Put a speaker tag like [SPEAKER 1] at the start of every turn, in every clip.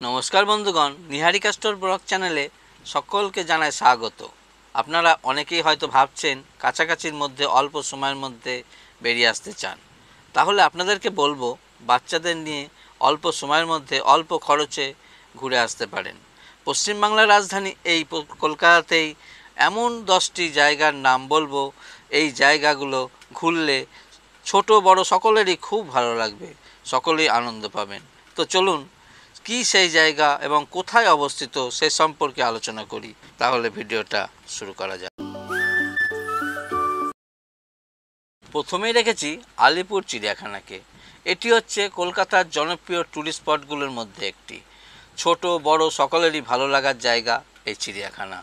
[SPEAKER 1] নমস্কার বন্ধুগণ, নিহারিকা store blog চ্যানেলে সকলকে জানাই স্বাগত। আপনারা অনেকেই হয়তো ভাবছেন কাছাকাছির মধ্যে অল্প সময়ের মধ্যে বেরিয়ে আসতে চান, তাহলে আপনাদেরকে বলবো বাচ্চাদের নিয়ে অল্প সময়ের মধ্যে অল্প খরচে ঘুরে আসতে পারেন। পশ্চিমবাংলার রাজধানী এই কলকাতাতেই এমন 10টি জায়গার নাম বলবো, এই জায়গাগুলো ঘুরলে ছোট বড় সকলেরই খুব ভালো লাগবে, সকলেই আনন্দ পাবেন। তো চলুন কি সেই জায়গা এবং কোথায় অবস্থিত সে সম্পর্কে আলোচনা করি। তাহলে ভিডিওটা শুরু করা যাক। প্রথমেই রেখেছি আলিপুর চিড়িয়াখানাকে। এটি হচ্ছে কলকাতার জনপ্রিয় ট্যুরিস্ট স্পটগুলোর মধ্যে একটি। ছোট বড় সকলেরই ভালো লাগার জায়গা এই চিড়িয়াখানা।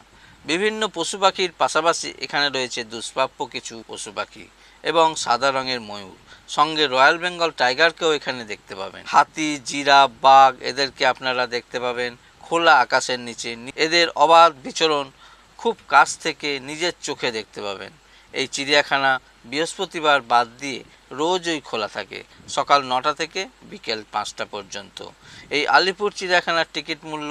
[SPEAKER 1] বিভিন্ন পশু পাখির পাশাপাশি এখানে রয়েছে দুষ্প্রাপ্য কিছু পশু পাখি এবং সাদা রঙের ময়ূর, সঙ্গে রয়্যাল বেঙ্গল টাইগারকেও এখানে দেখতে পাবেন। হাতি, জিরাফ, বাঘ এদেরকে আপনারা দেখতে পাবেন খোলা আকাশের নিচে। এদের অবাধ বিচরণ খুব কাছ থেকে নিজের চোখে দেখতে পাবেন। এই চিড়িয়াখানা বৃহস্পতিবার বাদ দিয়ে রোজই খোলা থাকে, সকাল 9টা থেকে বিকেল 5টা পর্যন্ত। এই আলিপুর চিড়িয়াখানার টিকিট মূল্য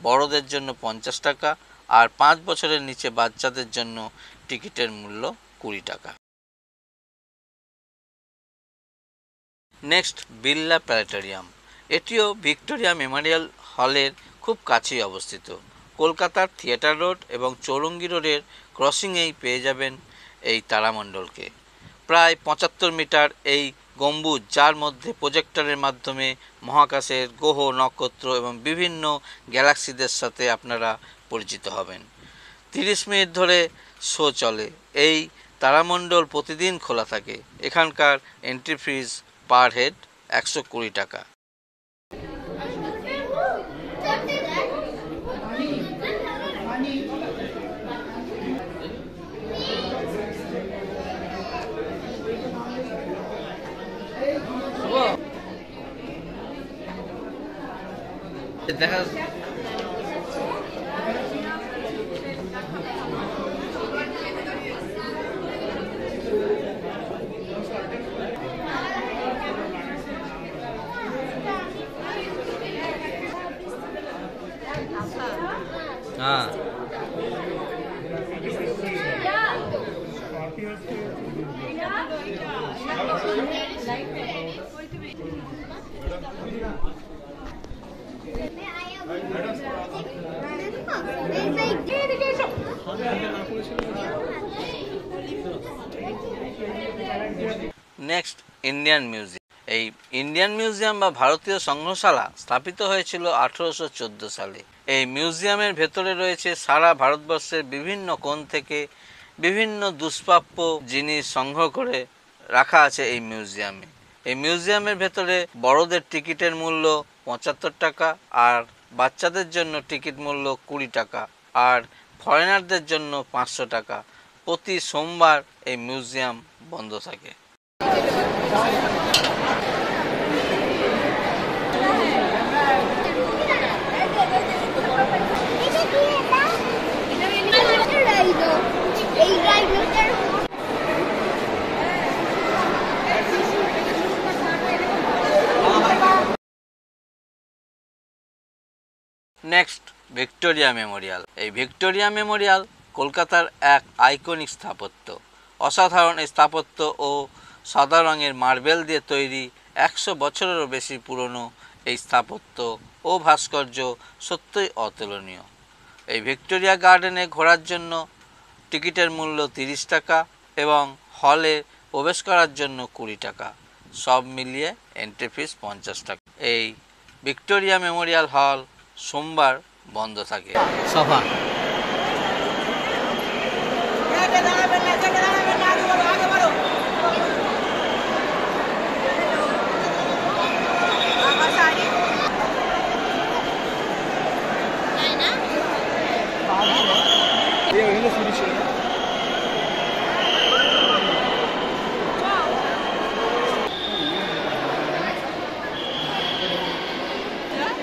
[SPEAKER 1] বড়দের জন্য 50 টাকা, আর 5 বছরের নিচে বাচ্চাদের জন্য টিকিটের মূল্য 20 টাকা। Next, Birla planetarium. এটিও ভিক্টোরিয়া মেমোরিয়াল হলের খুব কাছেই অবস্থিত। কলকাতার থিয়েটার রোড এবং চৌরঙ্গি রোডের ক্রসিংয়েই পেয়ে যাবেন এই তারামণ্ডলকে। প্রায় 75 মিটার এই গম্বুজ, যার মধ্যে প্রজেক্টরের মাধ্যমে মহাকাশের গ্রহ, নক্ষত্র এবং বিভিন্ন গ্যালাক্সিদের সাথে আপনারা পরিচিত হবেন। 30 মিনিট ধরে শো চলে। এই তারামণ্ডল প্রতিদিন খোলা থাকে। এখানকার এন্ট্রি ফিজ পার হেড 120 টাকা। দেখা হ্যাঁ নেক্সট, ইন্ডিয়ান মিউজিয়াম। এই ইন্ডিয়ান মিউজিয়াম বা ভারতীয় সংগ্রহশালা স্থাপিত হয়েছিল 1814 সালে। এই মিউজিয়ামের ভেতরে রয়েছে সারা ভারতবর্ষের বিভিন্ন কোণ থেকে বিভিন্ন দুষ্প্রাপ্য জিনিস সংগ্রহ করে রাখা আছে এই মিউজিয়ামে। এই মিউজিয়ামের ভেতরে বড়দের টিকিটের মূল্য 75 টাকা, আর বাচ্চাদের জন্য টিকিট মূল্য 20 টাকা, আর ফরেনারদের জন্য 500 টাকা। প্রতি সোমবার এই মিউজিয়াম বন্ধ থাকে। Next, Victoria Memorial. এই ভিক্টোরিয়া মেমোরিয়াল কলকাতার এক আইকনিক স্থাপত্য। অসাধারণ এই স্থাপত্য ও সাদা রঙের মার্বেল দিয়ে তৈরি 100 বছরেরও বেশি পুরনো এই স্থাপত্য ও ভাস্কর্য সত্যই অতুলনীয়। এই ভিক্টোরিয়া গার্ডেনে ঘোরার জন্য টিকিটের মূল্য 30 টাকা এবং হলে প্রবেশ করার জন্য 20 টাকা। সব মিলিয়ে এন্ট্রি ফিস 50 টাকা। এই ভিক্টোরিয়া মেমোরিয়াল হল সোমবার বন্ধ থাকে। সভা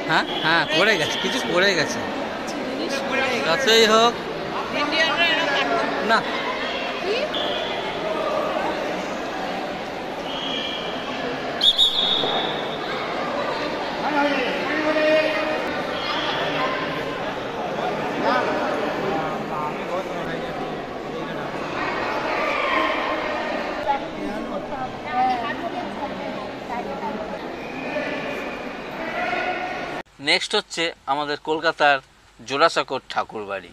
[SPEAKER 1] হ্যাঁ হ্যাঁ পড়ে গেছে, কিছু পড়ে গেছে, যতই হোক না। নেক্সট হচ্ছে আমাদের কলকাতার জোড়াসাঁকোর ঠাকুরবাড়ি।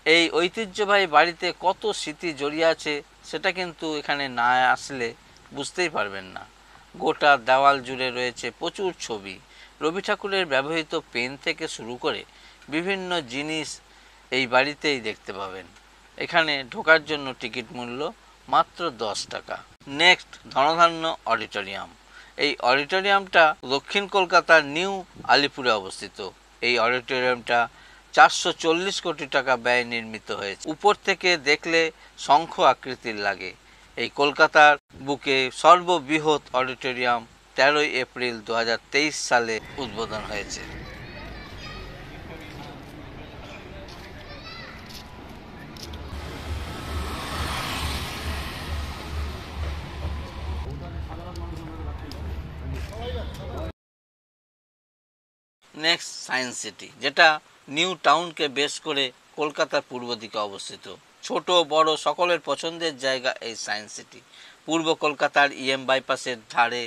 [SPEAKER 1] এই ঐতিহ্যবাহী বাড়িতে কত স্মৃতি জড়িয়ে আছে সেটা কিন্তু এখানে না আসলে বুঝতেই পারবেন না। গোটা দেওয়াল জুড়ে রয়েছে প্রচুর ছবি, রবি ঠাকুরের ব্যবহৃত পেন থেকে শুরু করে বিভিন্ন জিনিস এই বাড়িতেই দেখতে পাবেন। এখানে ঢোকার জন্য টিকিট মূল্য মাত্র 10 টাকা। নেক্সট ধনধান্য অডিটোরিয়াম। এই অডিটোরিয়ামটা দক্ষিণ কলকাতার নিউ আলিপুরে অবস্থিত। এই অডিটোরিয়ামটা 440 কোটি টাকা ব্যয়ে নির্মিত হয়েছে। উপর থেকে দেখলে শঙ্খ আকৃতির লাগে। এই কলকাতার বুকে সর্ববৃহৎ অডিটোরিয়াম 13 এপ্রিল 2023 সালে উদ্বোধন হয়েছে। নেক্সট সায়েন্স সিটি, যেটা নিউ টাউনকে বেস করে কলকাতার পূর্ব দিকে অবস্থিত। ছোট বড় সকলের পছন্দের জায়গা এই সায়েন্স সিটি। পূর্ব কলকাতার বাইপাসের ধারে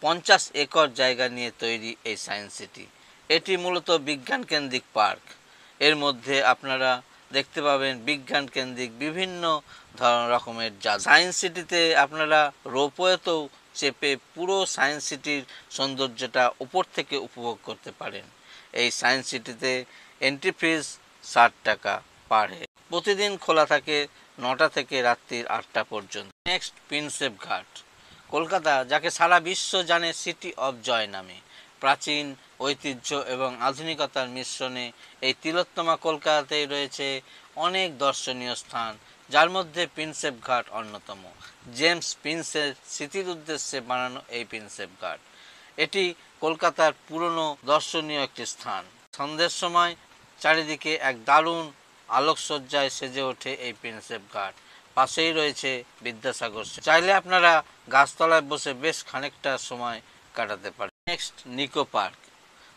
[SPEAKER 1] 50 একর জায়গা নিয়ে তৈরি এই সায়েন্স সিটি। এটি মূলত বিজ্ঞান কেন্দ্রিক পার্ক। এর মধ্যে আপনারা দেখতে পাবেন বিজ্ঞান কেন্দ্রিক বিভিন্ন রকমের সায়েন্স সিটিতে আপনারা রোপওয়েতেও চেপে পুরো সায়েন্স সিটির সৌন্দর্যটা উপর থেকে উপভোগ করতে পারেন। এই সায়েন্স সিটিতে এন্ট্রি ফিস 60 টাকা পার হেড। প্রতিদিন খোলা থাকে 9টা থেকে রাত্রির 8টা পর্যন্ত। নেক্সট প্রিন্সেপ ঘাট। কলকাতা, যাকে সারা বিশ্ব জানে সিটি অফ জয় নামে, প্রাচীন ঐতিহ্য এবং আধুনিকতার মিশ্রণে এই তিলোত্তমা কলকাতাতেই রয়েছে অনেক দর্শনীয় স্থান, যার মধ্যে প্রিন্সেপ ঘাট অন্যতম। জেমস প্রিন্সের স্মৃতির উদ্দেশ্যে বানানো এই প্রিন্সেপ ঘাট। এটি কলকাতার পুরনো দর্শনীয় একটি স্থান। সন্ধ্যের সময় চারিদিকে এক দারুণ আলোকসজ্জায় সেজে ওঠে এই প্রিন্সেপ ঘাট। পাশেই রয়েছে বিদ্যাসাগর। চাইলে আপনারা গাছতলায় বসে বেশ খানিকটা সময় কাটাতে পারেন। Next Nicco Park.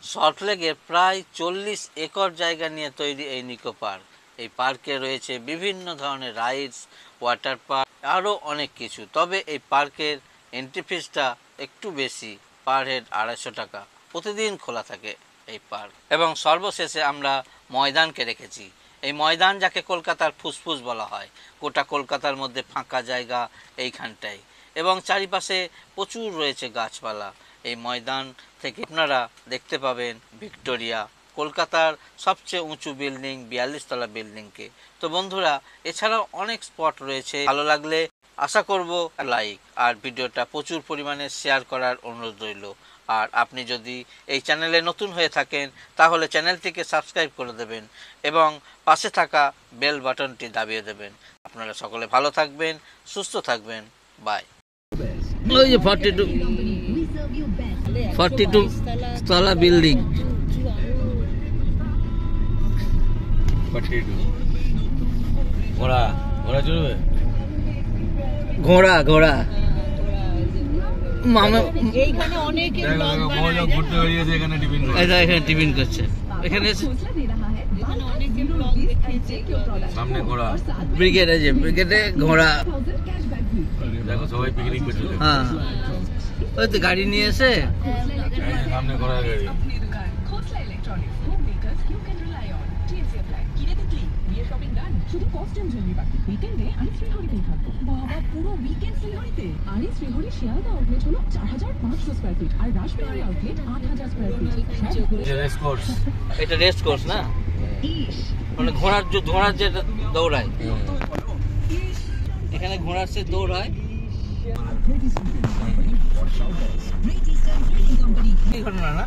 [SPEAKER 1] সল্টলেকের প্রায় 40 একর জায়গা নিয়ে তৈরি এই নিকো পার্ক। এই পার্কে রয়েছে বিভিন্ন ধরনের রাইডস, ওয়াটার পার্ক, আরও অনেক কিছু। তবে এই পার্কের এন্ট্রি ফিসটা একটু বেশি, পার হেড 250 টাকা। প্রতিদিন খোলা থাকে এই পার্ক। এবং সর্বশেষে আমরা ময়দানকে রেখেছি। এই ময়দান, যাকে কলকাতার ফুসফুস বলা হয়, গোটা কলকাতার মধ্যে ফাঁকা জায়গা এইখানটাই, এবং চারিপাশে প্রচুর রয়েছে গাছপালা। এই ময়দান থেকে আপনারা দেখতে পাবেন ভিক্টোরিয়া, কলকাতার সবচেয়ে উঁচু বিল্ডিং, 42 তলা বিল্ডিংকে। তো বন্ধুরা, এছাড়াও অনেক স্পট রয়েছে। ভালো লাগলে আশা করব লাইক আর ভিডিওটা প্রচুর পরিমাণে শেয়ার করার অনুরোধ রইল। আর আপনি যদি এই চ্যানেলে নতুন হয়ে থাকেন তাহলে চ্যানেলটিকে সাবস্ক্রাইব করে দেবেন এবং পাশে থাকা বেল বাটনটি দাবিয়ে দেবেন। আপনারা সকলে ভালো থাকবেন, সুস্থ থাকবেন। বাই। ওই যে 42 তলা বিল্ডিং।
[SPEAKER 2] ঘোড়া ঘোড়া চলবে,
[SPEAKER 1] ঘোড়া ঘোড়া মামা
[SPEAKER 2] এইখানে অনেকে ব্লগ ঘুরতে বেরিয়েছে, এখানে টিফিন করছে।
[SPEAKER 1] এখানে টিফিন করছে। এখানে
[SPEAKER 2] অনেকে ব্লগ দেখিয়েছে। সামনে ঘোড়া
[SPEAKER 1] ব্রিগেড আছে, ব্রিগেডে ঘোড়া।
[SPEAKER 2] দেখো সবাই পিকনিক করছে।
[SPEAKER 1] হ্যাঁ, ওই তো গাড়ি নিয়ে এসে
[SPEAKER 2] সামনে ঘোড়া গাড়ি।
[SPEAKER 3] শুধু কস্টিউম জন্য বাকি, উইকেন্ডে আমি শ্রীহরিতেই থাকবো। বাবা, পুরো উইকেন্ড শ্রীহরিতে? আরে শ্রীহরি শিয়ালদা আউটলেট হলো 4500 স্কয়ার ফিট আর Rashbehari outlet 8000 square feet.
[SPEAKER 2] Race course,
[SPEAKER 1] এটা রেস কোর্স না, মানে ঘোড়ার যেটা দৌড়ায়, এখানে ঘোড়ার সে দৌড়ায়। এই ঘটনা না?